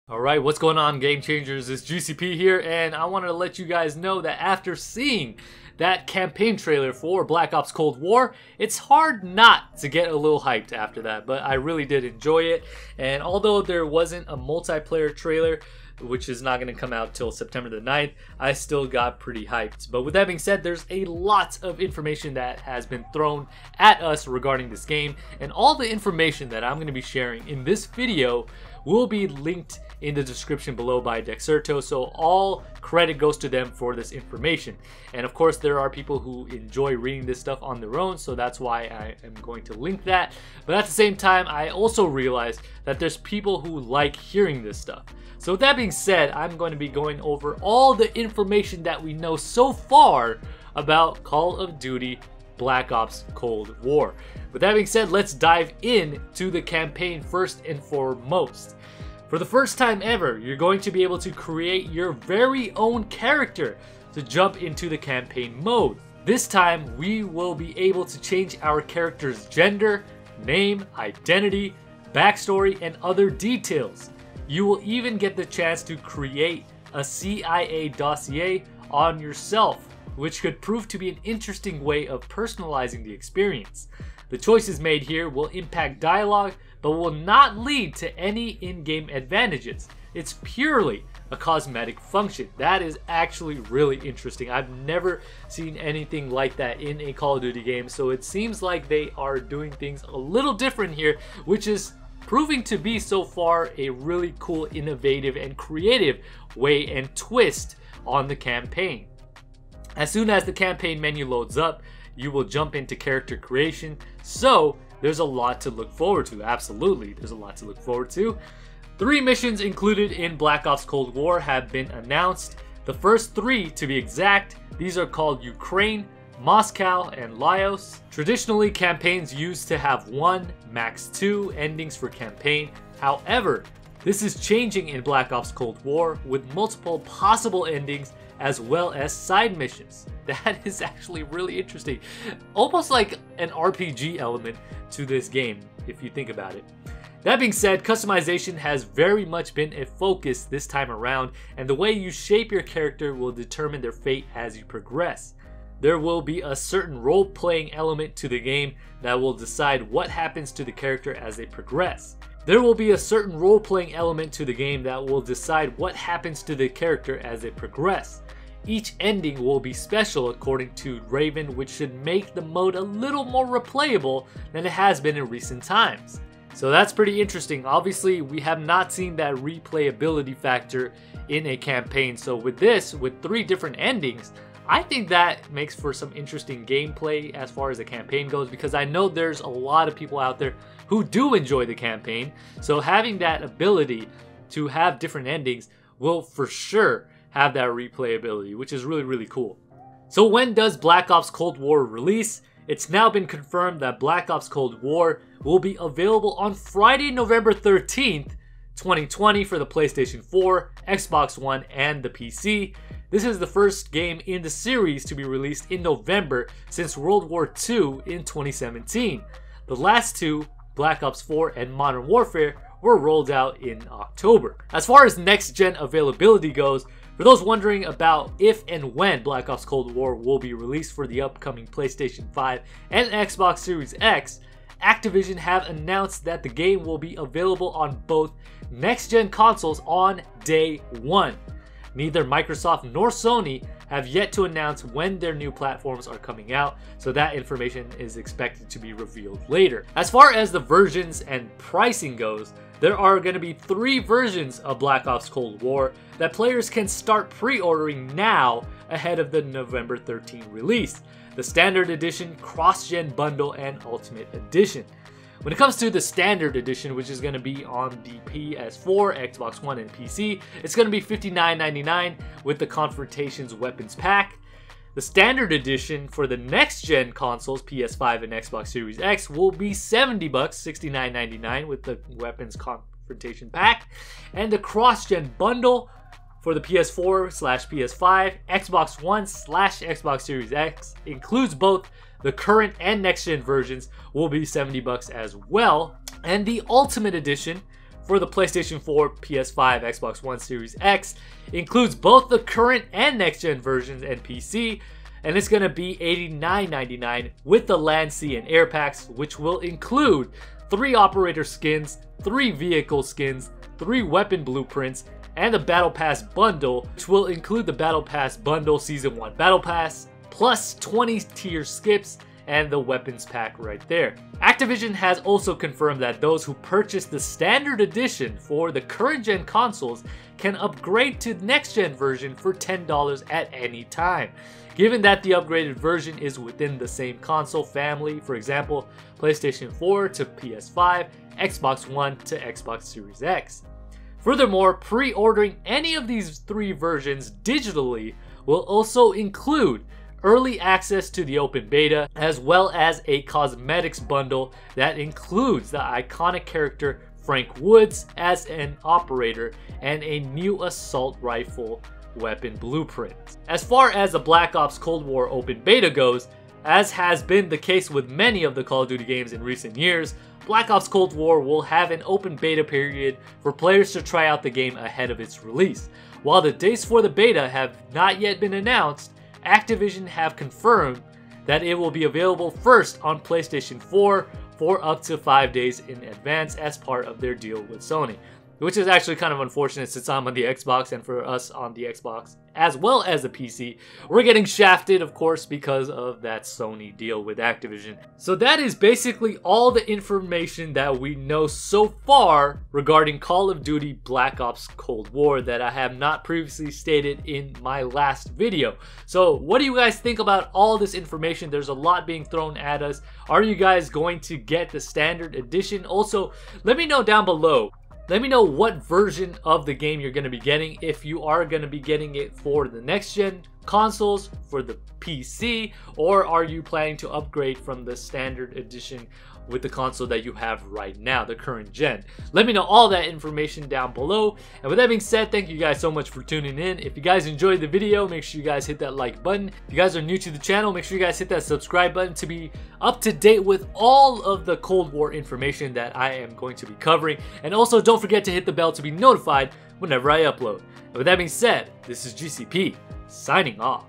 Alright, what's going on, Game Changers? It's GCP here, and I wanted to let you guys know that after seeing that campaign trailer for Black Ops Cold War, it's hard not to get a little hyped after that, but I really did enjoy it. And although there wasn't a multiplayer trailer, which is not going to come out till September the 9th, I still got pretty hyped. But with that being said, there's a lot of information that has been thrown at us regarding this game, and all the information that I'm going to be sharing in this video will be linked in the description below by Dexerto, so all credit goes to them for this information. And of course, there are people who enjoy reading this stuff on their own, so that's why I am going to link that. But at the same time, I also realize that there's people who like hearing this stuff. So with that being said, I'm going to be going over all the information that we know so far about Call of Duty Black Ops Cold War. With that being said, let's dive into the campaign first and foremost. For the first time ever, you're going to be able to create your very own character to jump into the campaign mode. This time, we will be able to change our character's gender, name, identity, backstory, and other details. You will even get the chance to create a CIA dossier on yourself, which could prove to be an interesting way of personalizing the experience. The choices made here will impact dialogue, but will not lead to any in-game advantages. It's purely a cosmetic function. That is actually really interesting. I've never seen anything like that in a Call of Duty game, so it seems like they are doing things a little different here, which is proving to be so far a really cool, innovative, and creative way and twist on the campaign. As soon as the campaign menu loads up, you will jump into character creation, so there's a lot to look forward to. Absolutely, there's a lot to look forward to. 3 missions included in Black Ops Cold War have been announced. The first 3, to be exact, these are called Ukraine, Moscow, and Laos. Traditionally, campaigns used to have 1, max 2 endings for campaign. However, this is changing in Black Ops Cold War with multiple possible endings as well as side missions. That is actually really interesting. Almost like an RPG element to this game, if you think about it. That being said, customization has very much been a focus this time around, and the way you shape your character will determine their fate as you progress. There will be a certain role-playing element to the game that will decide what happens to the character as they progress. There will be a certain role-playing element to the game that will decide what happens to the character as they progress. Each ending will be special according to Raven, which should make the mode a little more replayable than it has been in recent times. So that's pretty interesting. Obviously, we have not seen that replayability factor in a campaign. So with this, with 3 different endings, I think that makes for some interesting gameplay as far as the campaign goes, because I know there's a lot of people out there who do enjoy the campaign. So having that ability to have different endings will for sure have that replayability, which is really, really cool. So when does Black Ops Cold War release? It's now been confirmed that Black Ops Cold War will be available on Friday, November 13th, 2020 for the PlayStation 4, Xbox One, and the PC. This is the first game in the series to be released in November since World War II in 2017. The last 2, Black Ops 4 and Modern Warfare, were rolled out in October. As far as next-gen availability goes, for those wondering about if and when Black Ops Cold War will be released for the upcoming PlayStation 5 and Xbox Series X, Activision have announced that the game will be available on both next-gen consoles on day 1. Neither Microsoft nor Sony have yet to announce when their new platforms are coming out, so that information is expected to be revealed later. As far as the versions and pricing goes, there are going to be 3 versions of Black Ops Cold War that players can start pre-ordering now ahead of the November 13 release: the Standard Edition, Cross-Gen Bundle, and Ultimate Edition. When it comes to the Standard Edition, which is going to be on the PS4, Xbox One, and PC, it's going to be $59.99 with the Confrontations Weapons Pack. The Standard Edition for the next-gen consoles, PS5 and Xbox Series X, will be $70, $69.99 with the Weapons Confrontation Pack. And the Cross-Gen Bundle for the PS4/PS5, Xbox One/Xbox Series X includes both the current and next-gen versions, will be $70 as well. And the Ultimate Edition for the PlayStation 4, PS5, Xbox One Series X. It includes both the current and next-gen versions and PC, and it's going to be $89.99 with the Land, Sea, and Air packs, which will include 3 operator skins, 3 vehicle skins, 3 weapon blueprints, and the Battle Pass bundle, which will include the Battle Pass bundle Season 1 Battle Pass, plus 20 tier skips, and the weapons pack right there. Activision has also confirmed that those who purchase the standard edition for the current gen consoles can upgrade to the next gen version for $10 at any time. Given that the upgraded version is within the same console family, for example, PlayStation 4 to PS5, Xbox One to Xbox Series X. Furthermore, pre-ordering any of these 3 versions digitally will also include early access to the open beta, as well as a cosmetics bundle that includes the iconic character Frank Woods as an operator and a new assault rifle weapon blueprint. As far as the Black Ops Cold War open beta goes, as has been the case with many of the Call of Duty games in recent years, Black Ops Cold War will have an open beta period for players to try out the game ahead of its release. While the dates for the beta have not yet been announced, Activision have confirmed that it will be available first on PlayStation 4 for up to 5 days in advance as part of their deal with Sony. Which is actually kind of unfortunate since I'm on the Xbox, and for us on the Xbox as well as the PC, we're getting shafted, of course, because of that Sony deal with Activision. So that is basically all the information that we know so far regarding Call of Duty Black Ops Cold War that I have not previously stated in my last video. So what do you guys think about all this information? There's a lot being thrown at us. Are you guys going to get the standard edition? Also, let me know down below. Let me know what version of the game you're going to be getting, if you are going to be getting it for the next gen consoles, for the PC, or are you planning to upgrade from the standard edition with the console that you have right now, the current gen. Let me know all that information down below. And with that being said, thank you guys so much for tuning in. If you guys enjoyed the video, make sure you guys hit that like button. If you guys are new to the channel, make sure you guys hit that subscribe button to be up to date with all of the Cold War information that I am going to be covering. And also don't forget to hit the bell to be notified whenever I upload. And with that being said, this is GCP signing off.